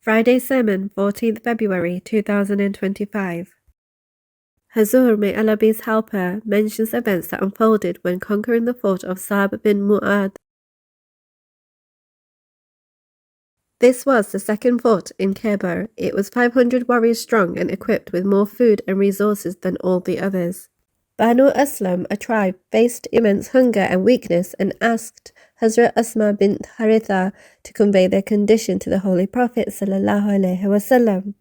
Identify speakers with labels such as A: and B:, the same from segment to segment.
A: Friday Sermon, 14th February 2025. Hazur, may Allah be his helper, mentions events that unfolded when conquering the fort of Sa'b bin Mu'adh. This was the second fort in Khyber. It was 500 warriors strong and equipped with more food and resources than all the others. Banu Aslam, a tribe, faced immense hunger and weakness and asked Hazrat Asma bint Haritha to convey their condition to the Holy Prophet ﷺ.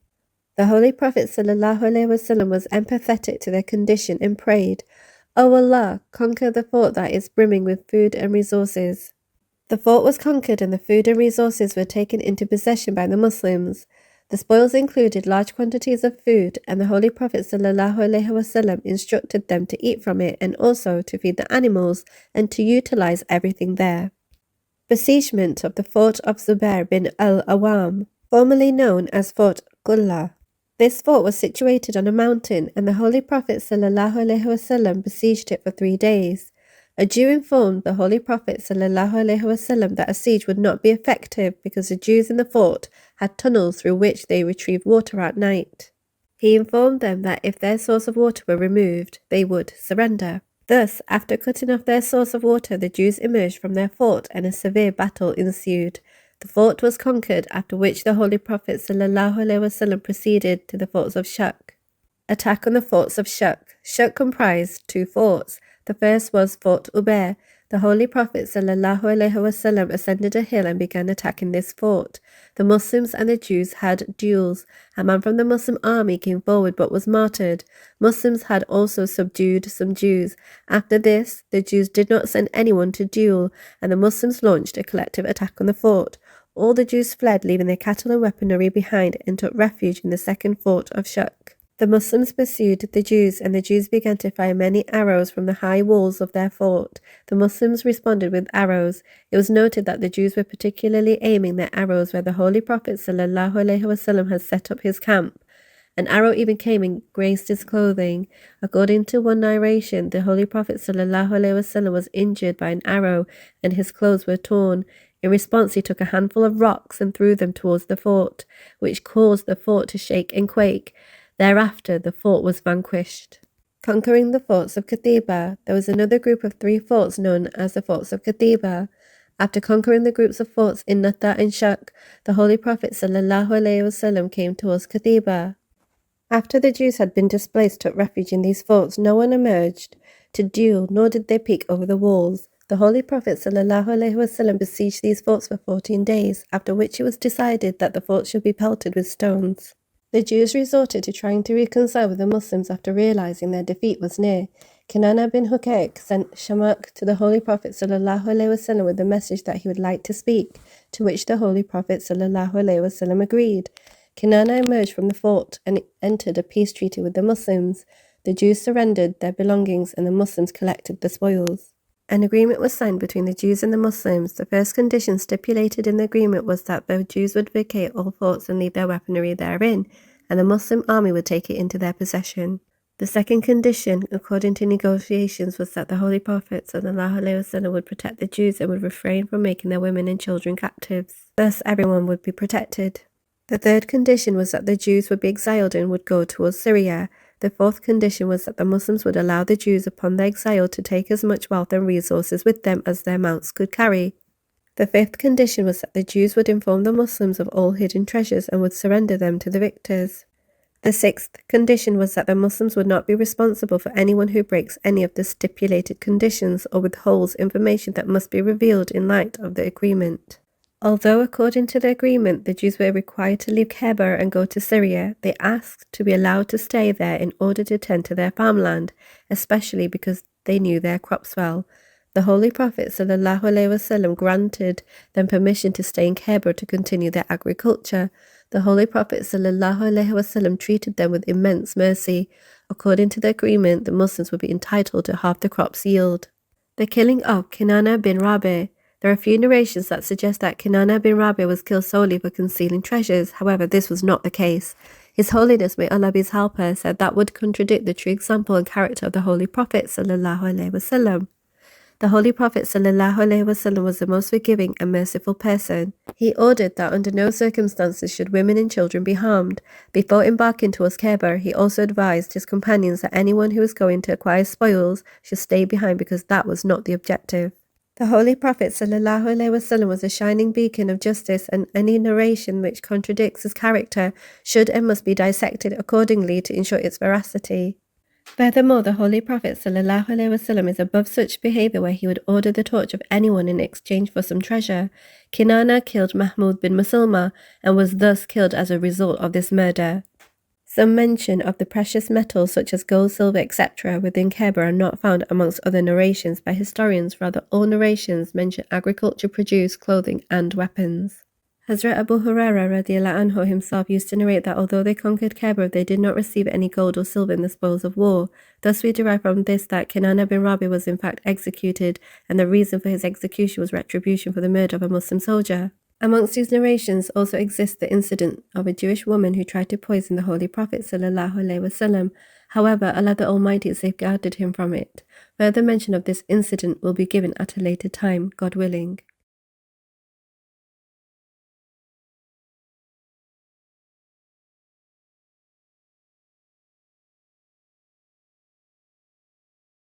A: The Holy Prophet ﷺ was empathetic to their condition and prayed, "O Allah, conquer the fort that is brimming with food and resources." The fort was conquered and the food and resources were taken into possession by the Muslims. The spoils included large quantities of food, and the Holy Prophet ﷺ instructed them to eat from it and also to feed the animals and to utilize everything there. Besiegement of the fort of Zubair bin al-Awwam, formerly known as Fort Qullah. This fort was situated on a mountain, and the Holy Prophet ﷺ besieged it for 3 days. A Jew informed the Holy Prophet ﷺ that a siege would not be effective because the Jews in the fort had tunnels through which they retrieved water at night. He informed them that if their source of water were removed, they would surrender. Thus, after cutting off their source of water, the Jews emerged from their fort and a severe battle ensued. The fort was conquered, after which the Holy Prophet ﷺ proceeded to the forts of Shaqq. Attack on the forts of Shaqq. Shaqq comprised 2 forts. The first was Fort Ubair. The Holy Prophet ﷺ ascended a hill and began attacking this fort. The Muslims and the Jews had duels. A man from the Muslim army came forward but was martyred. Muslims had also subdued some Jews. After this, the Jews did not send anyone to duel, and the Muslims launched a collective attack on the fort. All the Jews fled, leaving their cattle and weaponry behind, and took refuge in the second fort of Shaqq. The Muslims pursued the Jews, and the Jews began to fire many arrows from the high walls of their fort. The Muslims responded with arrows. It was noted that the Jews were particularly aiming their arrows where the Holy Prophet ﷺ had set up his camp. An arrow even came and grazed his clothing. According to one narration, the Holy Prophet ﷺ was injured by an arrow, and his clothes were torn. In response, he took a handful of rocks and threw them towards the fort, which caused the fort to shake and quake. Thereafter, the fort was vanquished. Conquering the forts of Katibah. There was another group of 3 forts known as the forts of Katibah. After conquering the groups of forts in Nata and Shaqq, the Holy Prophet ﷺ came towards Katibah. After the Jews had been displaced, took refuge in these forts, no one emerged to duel, nor did they peek over the walls. The Holy Prophet ﷺ besieged these forts for 14 days, after which it was decided that the forts should be pelted with stones. The Jews resorted to trying to reconcile with the Muslims after realizing their defeat was near. Kinana bin Hukayk sent Shaqq to the Holy Prophet ﷺ with the message that he would like to speak, to which the Holy Prophet ﷺ agreed. Kinana emerged from the fort and entered a peace treaty with the Muslims. The Jews surrendered their belongings and the Muslims collected the spoils. An agreement was signed between the Jews and the Muslims. The first condition stipulated in the agreement was that the Jews would vacate all forts and leave their weaponry therein, and the Muslim army would take it into their possession. The second condition, according to negotiations, was that the Holy Prophet ﷺ would protect the Jews and would refrain from making their women and children captives. Thus, everyone would be protected. The third condition was that the Jews would be exiled and would go towards Syria. The fourth condition was that the Muslims would allow the Jews upon their exile to take as much wealth and resources with them as their mounts could carry. The fifth condition was that the Jews would inform the Muslims of all hidden treasures and would surrender them to the victors. The sixth condition was that the Muslims would not be responsible for anyone who breaks any of the stipulated conditions or withholds information that must be revealed in light of the agreement. Although, according to the agreement, the Jews were required to leave Khyber and go to Syria, they asked to be allowed to stay there in order to tend to their farmland, especially because they knew their crops well. The Holy Prophet ﷺ granted them permission to stay in Khyber to continue their agriculture. The Holy Prophet ﷺ treated them with immense mercy. According to the agreement, the Muslims would be entitled to half the crop's yield. The killing of Kinana bin Rabi. There are a few narrations that suggest that Kinana bin Rabi was killed solely for concealing treasures. However, this was not the case. His Holiness, may Allah be his helper, said that would contradict the true example and character of the Holy Prophet ﷺ. The Holy Prophet ﷺ was the most forgiving and merciful person. He ordered that under no circumstances should women and children be harmed. Before embarking towards Kaaba, he also advised his companions that anyone who was going to acquire spoils should stay behind because that was not the objective. The Holy Prophet ﷺ was a shining beacon of justice, and any narration which contradicts his character should and must be dissected accordingly to ensure its veracity. Furthermore, the Holy Prophet ﷺ is above such behavior where he would order the torture of anyone in exchange for some treasure. Kinana killed Mahmud bin Musulma and was thus killed as a result of this murder. Some mention of the precious metals such as gold, silver, etc. within Kaaba are not found amongst other narrations by historians. Rather, all narrations mention agriculture produce, clothing and weapons. Hazrat Abu Hurairah radiallahu anhu himself used to narrate that although they conquered Kaaba, they did not receive any gold or silver in the spoils of war. Thus we derive from this that Kinana bin Rabi was in fact executed, and the reason for his execution was retribution for the murder of a Muslim soldier. Amongst these narrations also exists the incident of a Jewish woman who tried to poison the Holy Prophet ﷺ. However, Allah the Almighty safeguarded him from it. Further mention of this incident will be given at a later time, God willing.